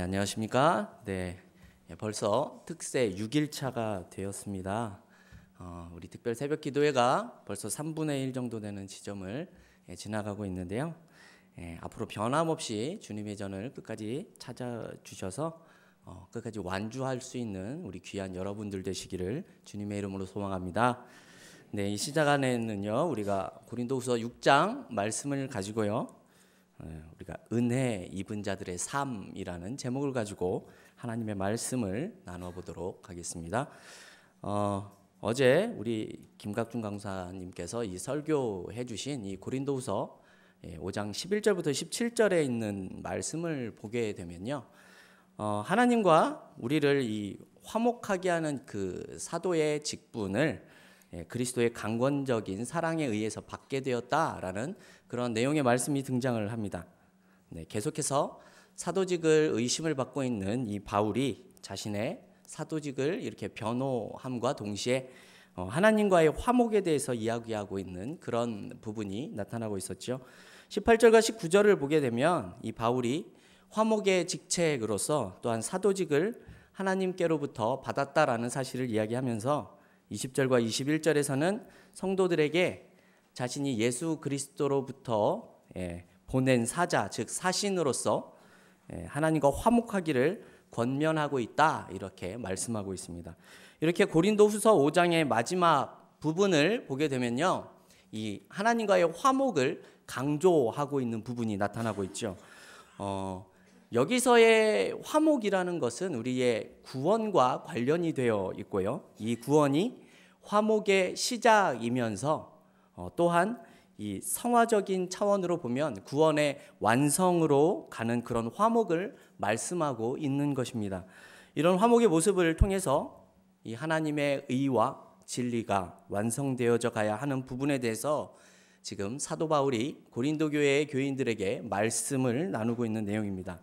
안녕하십니까? 벌써 특세 6일차가 되었습니다. 우리 특별 새벽 기도회가 벌써 3분의 1 정도 되는 지점을 지나가고 있는데요. 앞으로 변함없이 주님의 전을 끝까지 찾아주셔서 끝까지 완주할 수 있는 우리 귀한 여러분들 되시기를 주님의 이름으로 소망합니다. 이 시작 안에는요, 우리가 고린도후서 6장 말씀을 가지고요, 우리가 은혜 입은 자들의 삶이라는 제목을 가지고 하나님의 말씀을 나눠 보도록 하겠습니다. 어제 우리 김각준 강사님께서 이 설교해 주신 이 고린도후서 5장 11절부터 17절에 있는 말씀을 보게 되면요, 하나님과 우리를 이 화목하게 하는 그 사도의 직분을 그리스도의 강권적인 사랑에 의해서 받게 되었다라는 그런 내용의 말씀이 등장을 합니다. 계속해서 사도직을 의심을 받고 있는 이 바울이 자신의 사도직을 이렇게 변호함과 동시에 하나님과의 화목에 대해서 이야기하고 있는 그런 부분이 나타나고 있었죠. 18절과 19절을 보게 되면 이 바울이 화목의 직책으로서 또한 사도직을 하나님께로부터 받았다라는 사실을 이야기하면서 20절과 21절에서는 성도들에게 자신이 예수 그리스도로부터 보낸 사자, 즉 사신으로서 하나님과 화목하기를 권면하고 있다, 이렇게 말씀하고 있습니다. 이렇게 고린도후서 5장의 마지막 부분을 보게 되면요, 이 하나님과의 화목을 강조하고 있는 부분이 나타나고 있죠. 여기서의 화목이라는 것은 우리의 구원과 관련이 되어 있고요, 이 구원이 화목의 시작이면서 또한 이 성화적인 차원으로 보면 구원의 완성으로 가는 그런 화목을 말씀하고 있는 것입니다. 이런 화목의 모습을 통해서 이 하나님의 의와 진리가 완성되어져 가야 하는 부분에 대해서 지금 사도 바울이 고린도 교회의 교인들에게 말씀을 나누고 있는 내용입니다.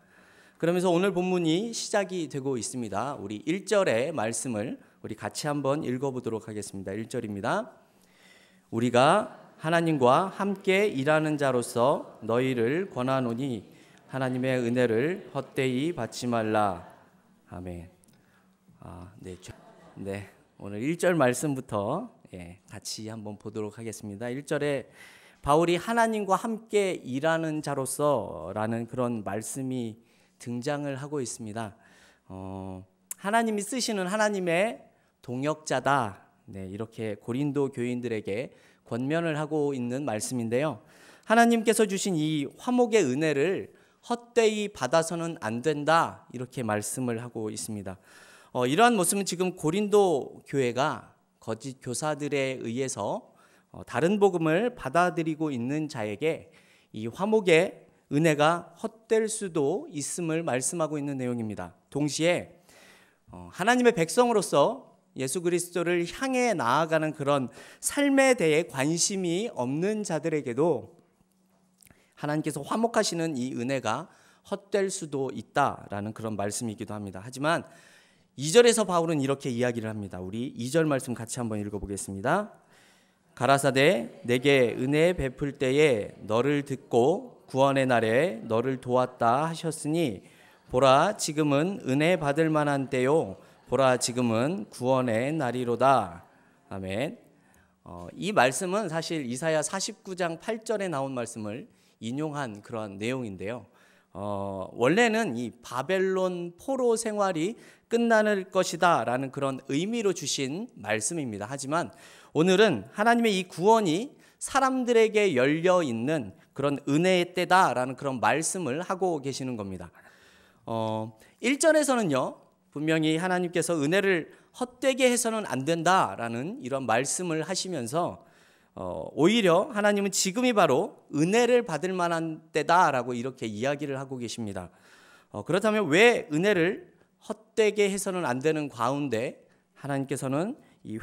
그러면서 오늘 본문이 시작이 되고 있습니다. 우리 1절의 말씀을 우리 같이 한번 읽어보도록 하겠습니다. 1절입니다. 우리가 하나님과 함께 일하는 자로서 너희를 권하노니 하나님의 은혜를 헛되이 받지 말라. 아멘. 오늘 1절 말씀부터 같이 한번 보도록 하겠습니다. 1절에 바울이 하나님과 함께 일하는 자로서라는 그런 말씀이 등장을 하고 있습니다. 하나님이 쓰시는 하나님의 동역자다, 이렇게 고린도 교인들에게 권면을 하고 있는 말씀인데요, 하나님께서 주신 이 화목의 은혜를 헛되이 받아서는 안 된다, 이렇게 말씀을 하고 있습니다. 이러한 모습은 지금 고린도 교회가 거짓 교사들에 의해서 다른 복음을 받아들이고 있는 자에게 이 화목의 은혜가 헛될 수도 있음을 말씀하고 있는 내용입니다. 동시에 하나님의 백성으로서 예수 그리스도를 향해 나아가는 그런 삶에 대해 관심이 없는 자들에게도 하나님께서 화목하시는 이 은혜가 헛될 수도 있다라는 그런 말씀이기도 합니다. 하지만 2절에서 바울은 이렇게 이야기를 합니다. 우리 2절 말씀 같이 한번 읽어보겠습니다. 가라사대 내게 은혜 베풀 때에 너를 듣고 구원의 날에 너를 도왔다 하셨으니 보라 지금은 은혜 받을 만한 때요 보라 지금은 구원의 날이로다. 아멘. 이 말씀은 사실 이사야 49장 8절에 나온 말씀을 인용한 그런 내용인데요, 원래는 이 바벨론 포로 생활이 끝나는 것이다 라는 그런 의미로 주신 말씀입니다. 하지만 오늘은 하나님의 이 구원이 사람들에게 열려 있는 그런 은혜의 때다라는 그런 말씀을 하고 계시는 겁니다. 1절에서는요 분명히 하나님께서 은혜를 헛되게 해서는 안 된다라는 이런 말씀을 하시면서 오히려 하나님은 지금이 바로 은혜를 받을 만한 때다라고 이렇게 이야기를 하고 계십니다. 그렇다면 왜 은혜를 헛되게 해서는 안 되는 가운데 하나님께서는 이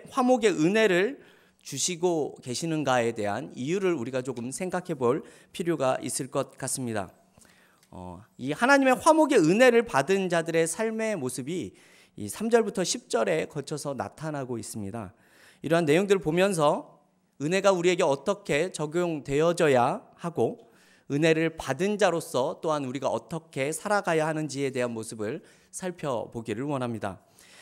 화목의 은혜를 주시고 계시는가에 대한 이유를 우리가 조금 생각해 볼 필요가 있을 것 같습니다. 이 하나님의 화목의 은혜를 받은 자들의 삶의 모습이 이 3절부터 10절에 거쳐서 나타나고 있습니다. 이러한 내용들을 보면서 은혜가 우리에게 어떻게 적용되어져야 하고 은혜를 받은 자로서 또한 우리가 어떻게 살아가야 하는지에 대한 모습을 살펴보기를 원합니다.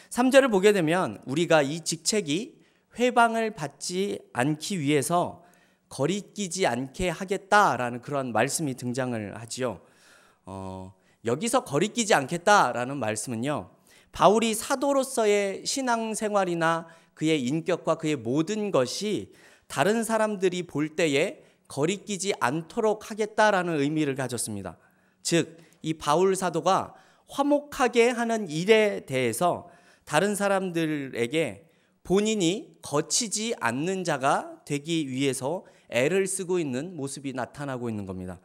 3절을 보게 되면 우리가 이 직책이 회방을 받지 않기 위해서 거리끼지 않게 하겠다라는 그런 말씀이 등장을 하지요. 여기서 거리끼지 않겠다라는 말씀은요, 바울이 사도로서의 신앙생활이나 그의 인격과 그의 모든 것이 다른 사람들이 볼 때에 거리끼지 않도록 하겠다라는 의미를 가졌습니다. 즉, 이 바울 사도가 화목하게 하는 일에 대해서 다른 사람들에게 본인이 거치지 않는 자가 되기 위해서 애를 쓰고 있는 모습이 나타나고 있는 겁니다.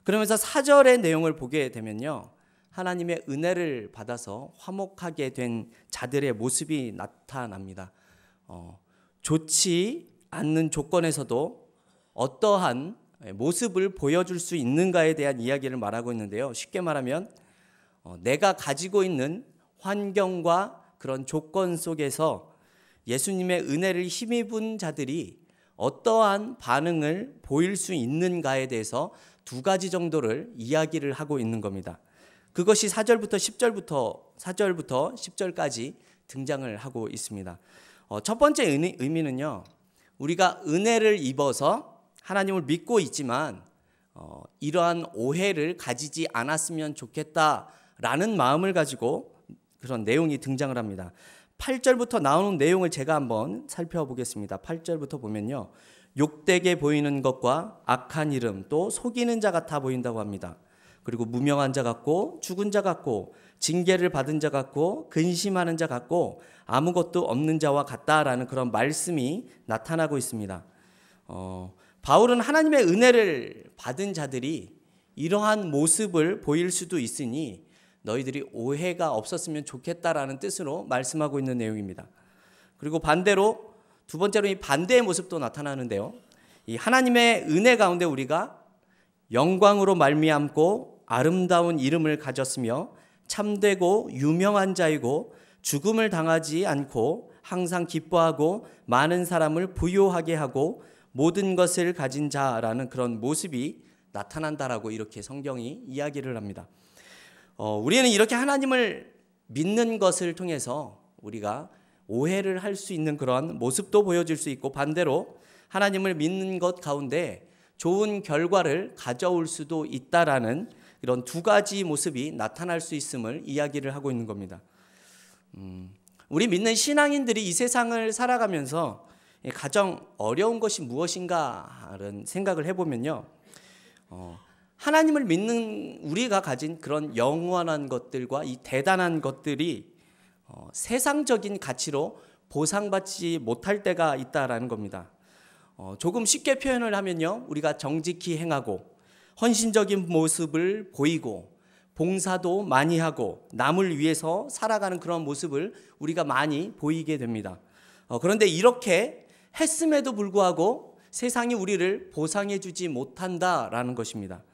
그러면서 4절의 내용을 보게 되면요, 하나님의 은혜를 받아서 화목하게 된 자들의 모습이 나타납니다. 좋지 않는 조건에서도 어떠한 모습을 보여줄 수 있는가에 대한 이야기를 말하고 있는데요. 쉽게 말하면 내가 가지고 있는 환경과 그런 조건 속에서 예수님의 은혜를 힘입은 자들이 어떠한 반응을 보일 수 있는가에 대해서 두 가지 정도를 이야기를 하고 있는 겁니다. 그것이 4절부터 10절까지 등장을 하고 있습니다. 첫 번째 의미는요, 우리가 은혜를 입어서 하나님을 믿고 있지만 이러한 오해를 가지지 않았으면 좋겠다라는 마음을 가지고 그런 내용이 등장을 합니다. 8절부터 나오는 내용을 제가 한번 살펴보겠습니다. 8절부터 보면요, 욕되게 보이는 것과 악한 이름, 또 속이는 자 같아 보인다고 합니다. 그리고 무명한 자 같고 죽은 자 같고 징계를 받은 자 같고 근심하는 자 같고 아무것도 없는 자와 같다라는 그런 말씀이 나타나고 있습니다. 바울은 하나님의 은혜를 받은 자들이 이러한 모습을 보일 수도 있으니 너희들이 오해가 없었으면 좋겠다라는 뜻으로 말씀하고 있는 내용입니다. 그리고 반대로 두 번째로 이 반대의 모습도 나타나는데요, 이 하나님의 은혜 가운데 우리가 영광으로 말미암고 아름다운 이름을 가졌으며 참되고 유명한 자이고 죽음을 당하지 않고 항상 기뻐하고 많은 사람을 부요하게 하고 모든 것을 가진 자라는 그런 모습이 나타난다라고 이렇게 성경이 이야기를 합니다. 우리는 이렇게 하나님을 믿는 것을 통해서 우리가 오해를 할 수 있는 그런 모습도 보여줄 수 있고, 반대로 하나님을 믿는 것 가운데 좋은 결과를 가져올 수도 있다라는 이런 두 가지 모습이 나타날 수 있음을 이야기를 하고 있는 겁니다. 우리 믿는 신앙인들이 이 세상을 살아가면서 가장 어려운 것이 무엇인가라는 생각을 해보면요, 하나님을 믿는 우리가 가진 그런 영원한 것들과 이 대단한 것들이 세상적인 가치로 보상받지 못할 때가 있다라는 겁니다. 조금 쉽게 표현을 하면요, 우리가 정직히 행하고 헌신적인 모습을 보이고 봉사도 많이 하고 남을 위해서 살아가는 그런 모습을 우리가 많이 보이게 됩니다. 그런데 이렇게 했음에도 불구하고 세상이 우리를 보상해 주지 못한다라는 것입니다.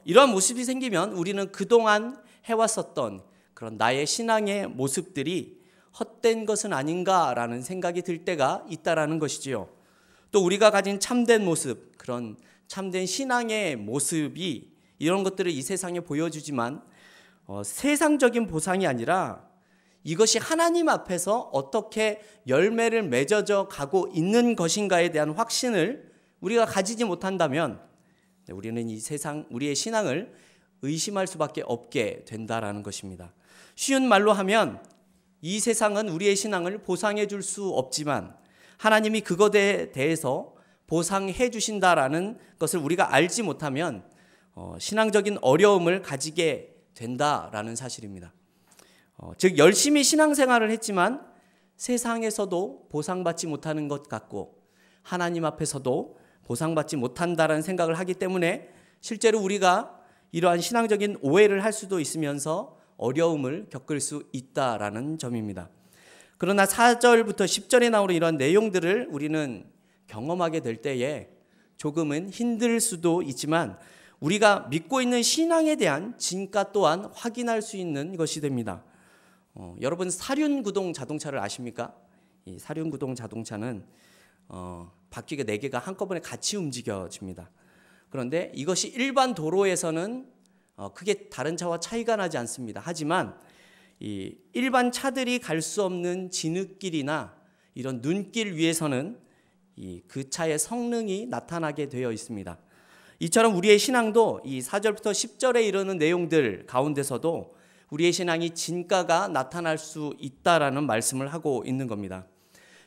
이런 모습이 생기면 우리는 그동안 해왔었던 그런 나의 신앙의 모습들이 헛된 것은 아닌가라는 생각이 들 때가 있다라는 것이지요. 또 우리가 가진 참된 모습, 그런 참된 신앙의 모습이 이런 것들을 이 세상에 보여주지만 세상적인 보상이 아니라 이것이 하나님 앞에서 어떻게 열매를 맺어져 가고 있는 것인가에 대한 확신을 우리가 가지지 못한다면 우리는 이 세상, 우리의 신앙을 의심할 수밖에 없게 된다라는 것입니다. 쉬운 말로 하면 이 세상은 우리의 신앙을 보상해 줄 수 없지만 하나님이 그것에 대해서 보상해 주신다라는 것을 우리가 알지 못하면 신앙적인 어려움을 가지게 된다라는 사실입니다. 즉 열심히 신앙생활을 했지만 세상에서도 보상받지 못하는 것 같고 하나님 앞에서도 보상받지 못한다라는 생각을 하기 때문에 실제로 우리가 이러한 신앙적인 오해를 할 수도 있으면서 어려움을 겪을 수 있다라는 점입니다. 그러나 4절부터 10절에 나오는 이런 내용들을 우리는 경험하게 될 때에 조금은 힘들 수도 있지만 우리가 믿고 있는 신앙에 대한 진가 또한 확인할 수 있는 것이 됩니다. 여러분 사륜구동 자동차를 아십니까? 이 사륜구동 자동차는 바퀴가 4개가 한꺼번에 같이 움직여집니다. 그런데 이것이 일반 도로에서는 크게 다른 차와 차이가 나지 않습니다. 하지만 이 일반 차들이 갈 수 없는 진흙길이나 이런 눈길 위에서는 그 차의 성능이 나타나게 되어 있습니다. 이처럼 우리의 신앙도 이 4절부터 10절에 이르는 내용들 가운데서도 우리의 신앙이 진가가 나타날 수 있다라는 말씀을 하고 있는 겁니다.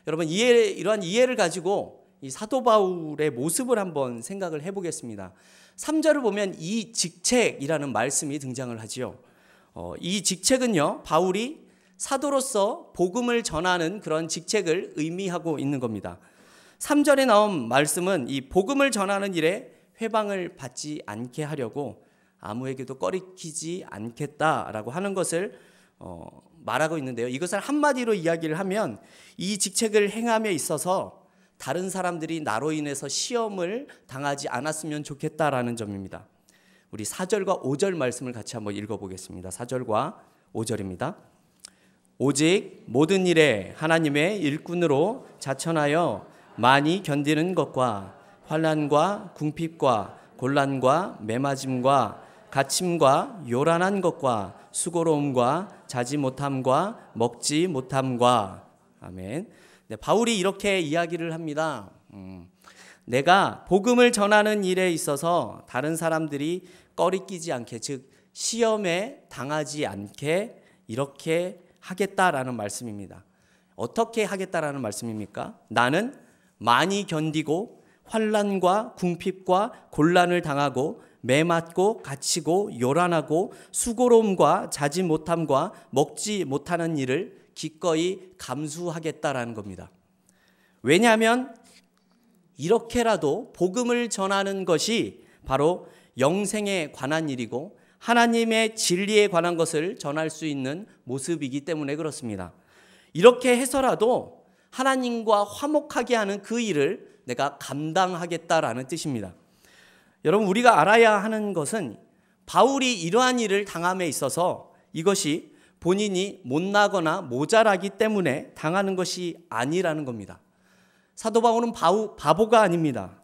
여러분, 이러한 이해를 가지고 이 사도 바울의 모습을 한번 생각을 해보겠습니다. 3절을 보면 이 직책이라는 말씀이 등장을 하지요. 이 직책은요, 바울이 사도로서 복음을 전하는 그런 직책을 의미하고 있는 겁니다. 3절에 나온 말씀은 이 복음을 전하는 일에 회방을 받지 않게 하려고 아무에게도 꺼리키지 않겠다라고 하는 것을 말하고 있는데요. 이것을 한마디로 이야기를 하면 이 직책을 행함에 있어서 다른 사람들이 나로 인해서 시험을 당하지 않았으면 좋겠다라는 점입니다. 우리 4절과 5절 말씀을 같이 한번 읽어보겠습니다. 4절과 5절입니다. 오직 모든 일에 하나님의 일꾼으로 자천하여 많이 견디는 것과 환난과 궁핍과 곤란과 매맞음과 갇힘과 요란한 것과 수고로움과 자지 못함과 먹지 못함과. 아멘. 네, 바울이 이렇게 이야기를 합니다. 내가 복음을 전하는 일에 있어서 다른 사람들이 꺼리끼지 않게, 즉 시험에 당하지 않게 이렇게 하겠다라는 말씀입니다. 어떻게 하겠다라는 말씀입니까? 나는 많이 견디고 환난과 궁핍과 곤란을 당하고 매맞고 갇히고 요란하고 수고로움과 자지 못함과 먹지 못하는 일을 기꺼이 감수하겠다라는 겁니다. 왜냐하면 이렇게라도 복음을 전하는 것이 바로 영생에 관한 일이고 하나님의 진리에 관한 것을 전할 수 있는 모습이기 때문에 그렇습니다. 이렇게 해서라도 하나님과 화목하게 하는 그 일을 내가 감당하겠다라는 뜻입니다. 여러분, 우리가 알아야 하는 것은 바울이 이러한 일을 당함에 있어서 이것이 본인이 못나거나 모자라기 때문에 당하는 것이 아니라는 겁니다. 사도 바울은 바보가 아닙니다.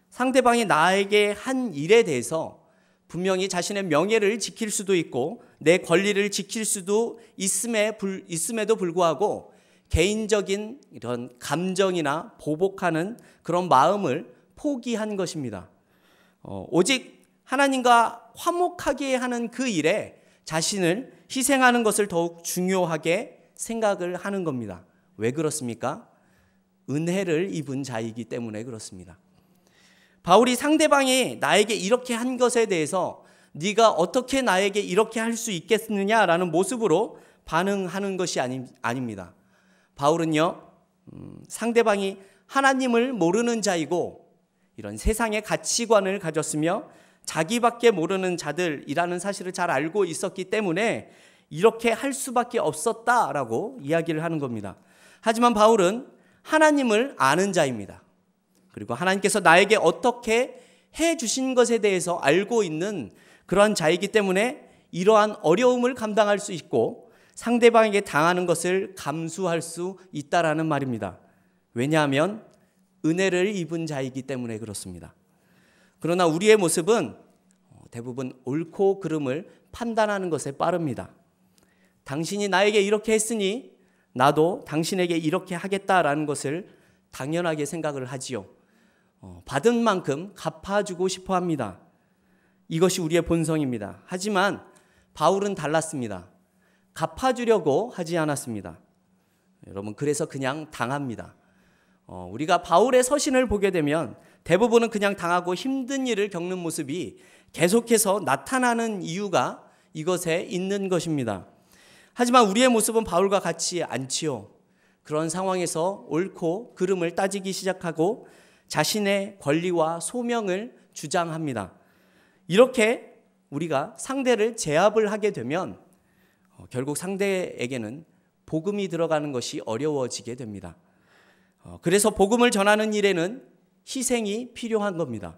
상대방이 나에게 한 일에 대해서 분명히 자신의 명예를 지킬 수도 있고 내 권리를 지킬 수도 있음에도 불구하고 개인적인 이런 감정이나 보복하는 그런 마음을 포기한 것입니다. 오직 하나님과 화목하게 하는 그 일에 자신을 희생하는 것을 더욱 중요하게 생각을 하는 겁니다. 왜 그렇습니까? 은혜를 입은 자이기 때문에 그렇습니다. 바울이 상대방이 나에게 이렇게 한 것에 대해서 네가 어떻게 나에게 이렇게 할 수 있겠느냐라는 모습으로 반응하는 것이 아닙니다. 바울은요, 상대방이 하나님을 모르는 자이고 이런 세상의 가치관을 가졌으며 자기밖에 모르는 자들이라는 사실을 잘 알고 있었기 때문에 이렇게 할 수밖에 없었다라고 이야기를 하는 겁니다. 하지만 바울은 하나님을 아는 자입니다. 그리고 하나님께서 나에게 어떻게 해 주신 것에 대해서 알고 있는 그러한 자이기 때문에 이러한 어려움을 감당할 수 있고 상대방에게 당하는 것을 감수할 수 있다라는 말입니다. 왜냐하면 은혜를 입은 자이기 때문에 그렇습니다. 그러나 우리의 모습은 대부분 옳고 그름을 판단하는 것에 빠릅니다. 당신이 나에게 이렇게 했으니 나도 당신에게 이렇게 하겠다라는 것을 당연하게 생각을 하지요. 받은 만큼 갚아주고 싶어 합니다. 이것이 우리의 본성입니다. 하지만 바울은 달랐습니다. 갚아주려고 하지 않았습니다. 여러분, 그래서 그냥 당합니다. 우리가 바울의 서신을 보게 되면 대부분은 그냥 당하고 힘든 일을 겪는 모습이 계속해서 나타나는 이유가 이것에 있는 것입니다. 하지만 우리의 모습은 바울과 같지 않지요. 그런 상황에서 옳고 그름을 따지기 시작하고 자신의 권리와 소명을 주장합니다. 이렇게 우리가 상대를 제압을 하게 되면 결국 상대에게는 복음이 들어가는 것이 어려워지게 됩니다. 그래서 복음을 전하는 일에는 희생이 필요한 겁니다.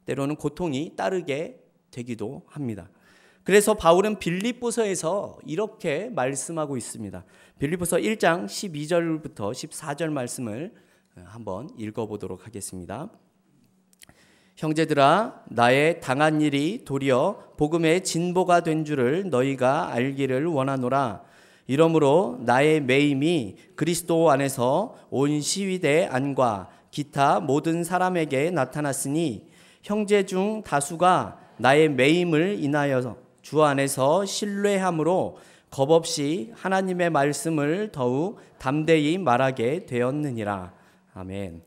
때로는 고통이 따르게 되기도 합니다. 그래서 바울은 빌립보서에서 이렇게 말씀하고 있습니다. 빌립보서 1장 12절부터 14절 말씀을 한번 읽어보도록 하겠습니다. 형제들아, 나의 당한 일이 도리어 복음의 진보가 된 줄을 너희가 알기를 원하노라. 이러므로 나의 매임이 그리스도 안에서 온 시위대 안과 기타 모든 사람에게 나타났으니 형제 중 다수가 나의 매임을 인하여 주 안에서 신뢰함으로 겁없이 하나님의 말씀을 더욱 담대히 말하게 되었느니라. 아멘.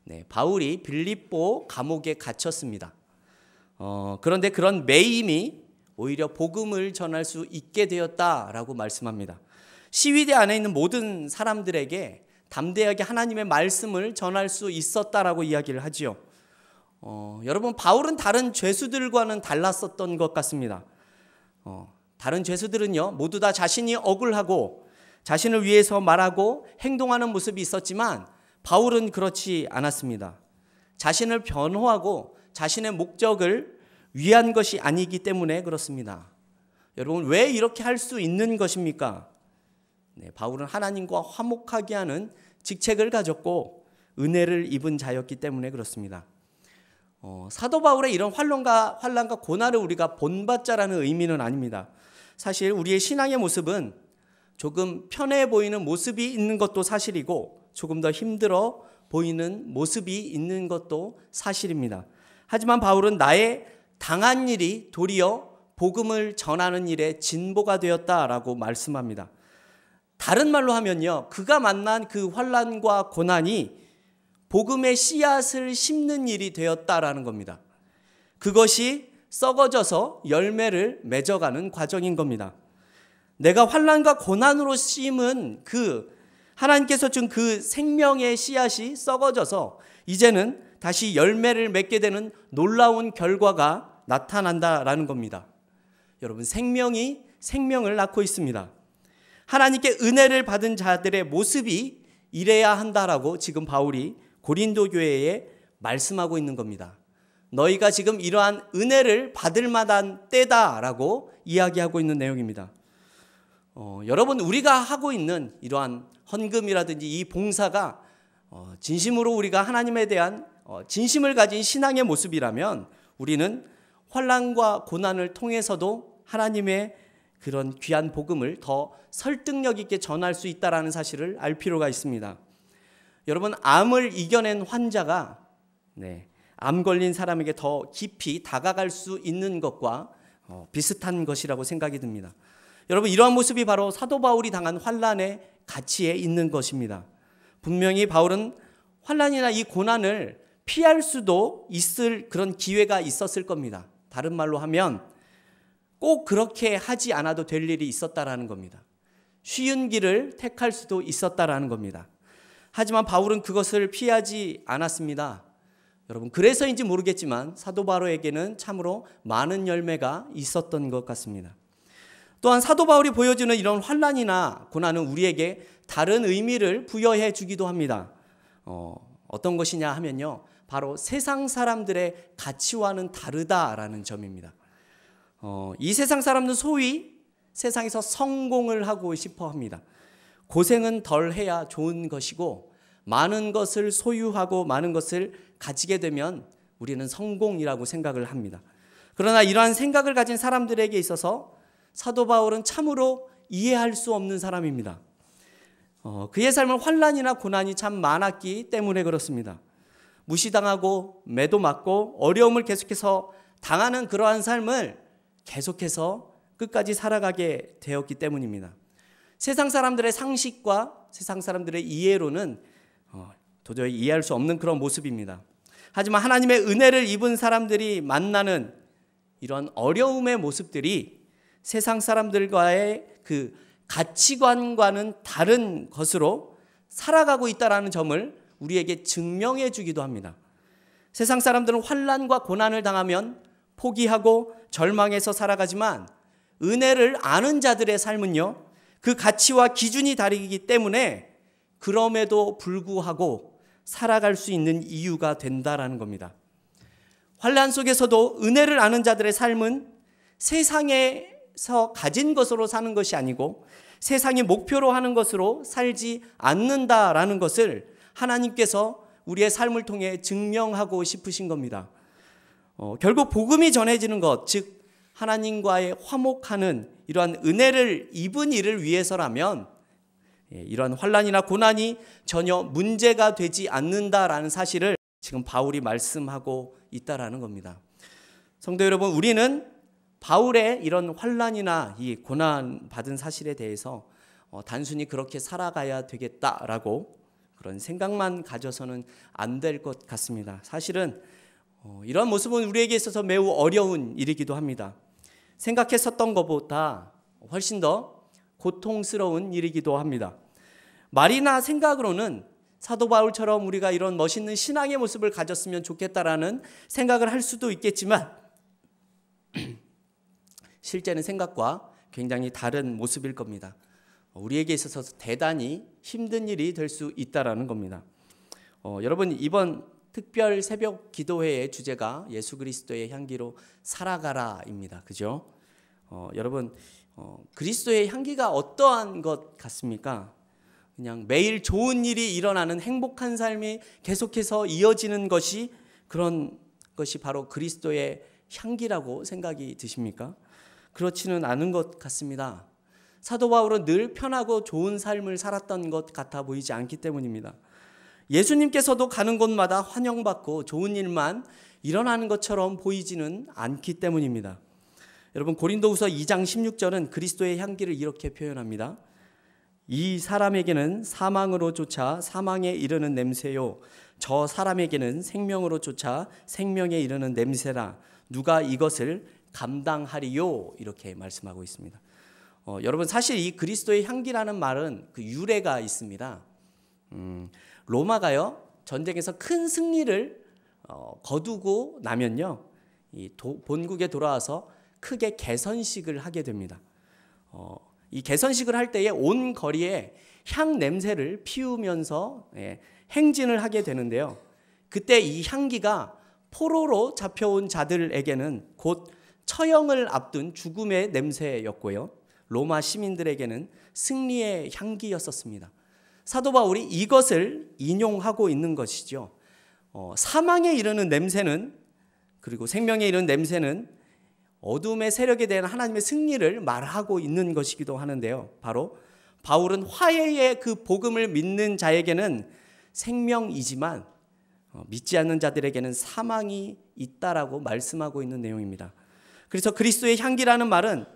네, 바울이 빌립보 감옥에 갇혔습니다. 그런데 그런 매임이 오히려 복음을 전할 수 있게 되었다라고 말씀합니다. 시위대 안에 있는 모든 사람들에게 담대하게 하나님의 말씀을 전할 수 있었다라고 이야기를 하지요. 여러분, 바울은 다른 죄수들과는 달랐었던 것 같습니다. 다른 죄수들은요, 모두 다 자신이 억울하고 자신을 위해서 말하고 행동하는 모습이 있었지만 바울은 그렇지 않았습니다. 자신을 변호하고 자신의 목적을 위한 것이 아니기 때문에 그렇습니다. 여러분, 왜 이렇게 할 수 있는 것입니까? 네, 바울은 하나님과 화목하게 하는 직책을 가졌고 은혜를 입은 자였기 때문에 그렇습니다. 사도 바울의 이런 환난과 고난을 우리가 본받자라는 의미는 아닙니다. 사실 우리의 신앙의 모습은 조금 편해 보이는 모습이 있는 것도 사실이고 조금 더 힘들어 보이는 모습이 있는 것도 사실입니다. 하지만 바울은 나의 당한 일이 도리어 복음을 전하는 일에 진보가 되었다라고 말씀합니다. 다른 말로 하면요, 그가 만난 그 환난과 고난이 복음의 씨앗을 심는 일이 되었다라는 겁니다. 그것이 썩어져서 열매를 맺어가는 과정인 겁니다. 내가 환난과 고난으로 심은 하나님께서 준 그 생명의 씨앗이 썩어져서 이제는 다시 열매를 맺게 되는 놀라운 결과가 나타난다라는 겁니다. 여러분, 생명이 생명을 낳고 있습니다. 하나님께 은혜를 받은 자들의 모습이 이래야 한다라고 지금 바울이 고린도 교회에 말씀하고 있는 겁니다. 너희가 지금 이러한 은혜를 받을 만한 때다라고 이야기하고 있는 내용입니다. 여러분, 우리가 하고 있는 이러한 헌금이라든지 이 봉사가 진심으로 우리가 하나님에 대한 진심을 가진 신앙의 모습이라면 우리는 환난과 고난을 통해서도 하나님의 그런 귀한 복음을 더 설득력 있게 전할 수 있다는 사실을 알 필요가 있습니다. 여러분, 암을 이겨낸 환자가 암 걸린 사람에게 더 깊이 다가갈 수 있는 것과 비슷한 것이라고 생각이 듭니다. 여러분, 이러한 모습이 바로 사도 바울이 당한 환난의 가치에 있는 것입니다. 분명히 바울은 환난이나 이 고난을 피할 수도 있을 그런 기회가 있었을 겁니다. 다른 말로 하면 꼭 그렇게 하지 않아도 될 일이 있었다라는 겁니다. 쉬운 길을 택할 수도 있었다라는 겁니다. 하지만 바울은 그것을 피하지 않았습니다. 여러분, 그래서인지 모르겠지만 사도 바울에게는 참으로 많은 열매가 있었던 것 같습니다. 또한 사도 바울이 보여주는 이런 환난이나 고난은 우리에게 다른 의미를 부여해 주기도 합니다. 어떤 것이냐 하면요, 바로 세상 사람들의 가치와는 다르다라는 점입니다. 이 세상 사람들은 소위 세상에서 성공을 하고 싶어 합니다. 고생은 덜 해야 좋은 것이고 많은 것을 소유하고 많은 것을 가지게 되면 우리는 성공이라고 생각을 합니다. 그러나 이러한 생각을 가진 사람들에게 있어서 사도 바울은 참으로 이해할 수 없는 사람입니다. 그의 삶은 환난이나 고난이 참 많았기 때문에 그렇습니다. 무시당하고 매도 맞고 어려움을 계속해서 당하는 그러한 삶을 계속해서 끝까지 살아가게 되었기 때문입니다. 세상 사람들의 상식과 세상 사람들의 이해로는 도저히 이해할 수 없는 그런 모습입니다. 하지만 하나님의 은혜를 입은 사람들이 만나는 이런 어려움의 모습들이 세상 사람들과의 그 가치관과는 다른 것으로 살아가고 있다는 점을 우리에게 증명해 주기도 합니다. 세상 사람들은 환난과 고난을 당하면 포기하고 절망해서 살아가지만 은혜를 아는 자들의 삶은요, 그 가치와 기준이 다르기 때문에 그럼에도 불구하고 살아갈 수 있는 이유가 된다라는 겁니다. 환난 속에서도 은혜를 아는 자들의 삶은 세상에서 가진 것으로 사는 것이 아니고 세상이 목표로 하는 것으로 살지 않는다라는 것을 하나님께서 우리의 삶을 통해 증명하고 싶으신 겁니다. 결국 복음이 전해지는 것, 즉 하나님과의 화목하는 이러한 은혜를 입은 이를 위해서라면 이러한 환난이나 고난이 전혀 문제가 되지 않는다라는 사실을 지금 바울이 말씀하고 있다라는 겁니다. 성도 여러분, 우리는 바울의 이런 환난이나 이 고난 받은 사실에 대해서 단순히 그렇게 살아가야 되겠다라고 그런 생각만 가져서는 안 될 것 같습니다. 사실은 이런 모습은 우리에게 있어서 매우 어려운 일이기도 합니다. 생각했었던 것보다 훨씬 더 고통스러운 일이기도 합니다. 말이나 생각으로는 사도 바울처럼 우리가 이런 멋있는 신앙의 모습을 가졌으면 좋겠다라는 생각을 할 수도 있겠지만 실제는 생각과 굉장히 다른 모습일 겁니다. 우리에게 있어서 대단히 힘든 일이 될 수 있다라는 겁니다. 여러분, 이번 특별 새벽 기도회의 주제가 예수 그리스도의 향기로 살아가라입니다. 그죠? 여러분, 그리스도의 향기가 어떠한 것 같습니까? 그냥 매일 좋은 일이 일어나는 행복한 삶이 계속해서 이어지는 것이, 그런 것이 바로 그리스도의 향기라고 생각이 드십니까? 그렇지는 않은 것 같습니다. 사도 바울은 늘 편하고 좋은 삶을 살았던 것 같아 보이지 않기 때문입니다. 예수님께서도 가는 곳마다 환영받고 좋은 일만 일어나는 것처럼 보이지는 않기 때문입니다. 여러분, 고린도후서 2장 16절은 그리스도의 향기를 이렇게 표현합니다. 이 사람에게는 사망으로 쫓아 사망에 이르는 냄새요, 저 사람에게는 생명으로 쫓아 생명에 이르는 냄새라. 누가 이것을 감당하리요? 이렇게 말씀하고 있습니다. 여러분, 사실 이 그리스도의 향기라는 말은 그 유래가 있습니다. 로마가요, 전쟁에서 큰 승리를 거두고 나면요, 본국에 돌아와서 크게 개선식을 하게 됩니다. 이 개선식을 할 때에 온 거리에 향 냄새를 피우면서 행진을 하게 되는데요. 그때 이 향기가 포로로 잡혀온 자들에게는 곧 처형을 앞둔 죽음의 냄새였고요, 로마 시민들에게는 승리의 향기였었습니다. 사도 바울이 이것을 인용하고 있는 것이죠. 사망에 이르는 냄새는, 그리고 생명에 이르는 냄새는 어둠의 세력에 대한 하나님의 승리를 말하고 있는 것이기도 하는데요. 바로 바울은 화해의 그 복음을 믿는 자에게는 생명이지만 믿지 않는 자들에게는 사망이 있다라고 말씀하고 있는 내용입니다. 그래서 그리스도의 향기라는 말은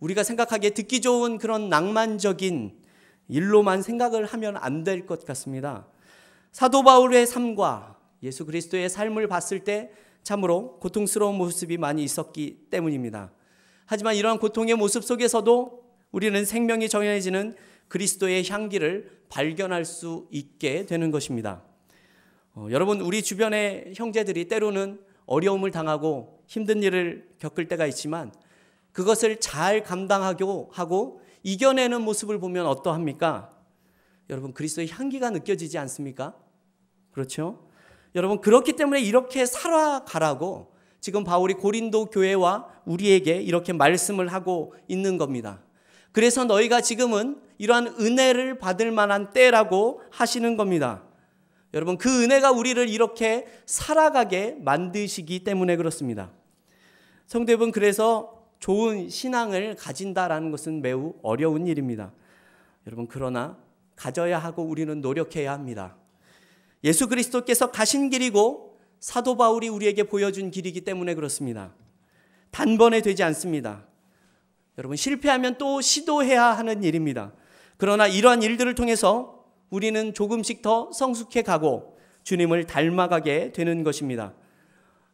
우리가 생각하기에 듣기 좋은 그런 낭만적인 일로만 생각을 하면 안 될 것 같습니다. 사도 바울의 삶과 예수 그리스도의 삶을 봤을 때 참으로 고통스러운 모습이 많이 있었기 때문입니다. 하지만 이러한 고통의 모습 속에서도 우리는 생명이 정해지는 그리스도의 향기를 발견할 수 있게 되는 것입니다. 여러분, 우리 주변의 형제들이 때로는 어려움을 당하고 힘든 일을 겪을 때가 있지만 그것을 잘 감당하고 이겨내는 모습을 보면 어떠합니까? 여러분, 그리스도의 향기가 느껴지지 않습니까? 그렇죠? 여러분, 그렇기 때문에 이렇게 살아가라고 지금 바울이 고린도 교회와 우리에게 이렇게 말씀을 하고 있는 겁니다. 그래서 너희가 지금은 이러한 은혜를 받을 만한 때라고 하시는 겁니다. 여러분, 그 은혜가 우리를 이렇게 살아가게 만드시기 때문에 그렇습니다. 성도 여러분, 그래서 좋은 신앙을 가진다라는 것은 매우 어려운 일입니다. 여러분, 그러나 가져야 하고 우리는 노력해야 합니다. 예수 그리스도께서 가신 길이고 사도 바울이 우리에게 보여준 길이기 때문에 그렇습니다. 단번에 되지 않습니다. 여러분, 실패하면 또 시도해야 하는 일입니다. 그러나 이러한 일들을 통해서 우리는 조금씩 더 성숙해 가고 주님을 닮아가게 되는 것입니다.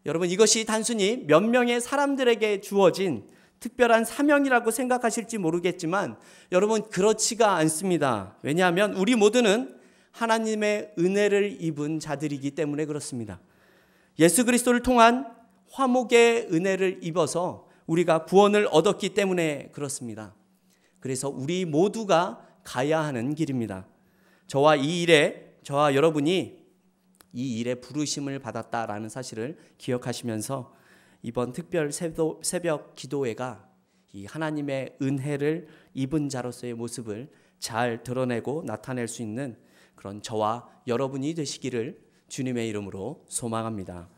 여러분, 이것이 단순히 몇 명의 사람들에게 주어진 특별한 사명이라고 생각하실지 모르겠지만 여러분, 그렇지가 않습니다. 왜냐하면 우리 모두는 하나님의 은혜를 입은 자들이기 때문에 그렇습니다. 예수 그리스도를 통한 화목의 은혜를 입어서 우리가 구원을 얻었기 때문에 그렇습니다. 그래서 우리 모두가 가야 하는 길입니다. 저와 여러분이 이 일에 부르심을 받았다라는 사실을 기억하시면서 이번 특별 새벽 기도회가 이 하나님의 은혜를 입은 자로서의 모습을 잘 드러내고 나타낼 수 있는 그런 저와 여러분이 되시기를 주님의 이름으로 소망합니다.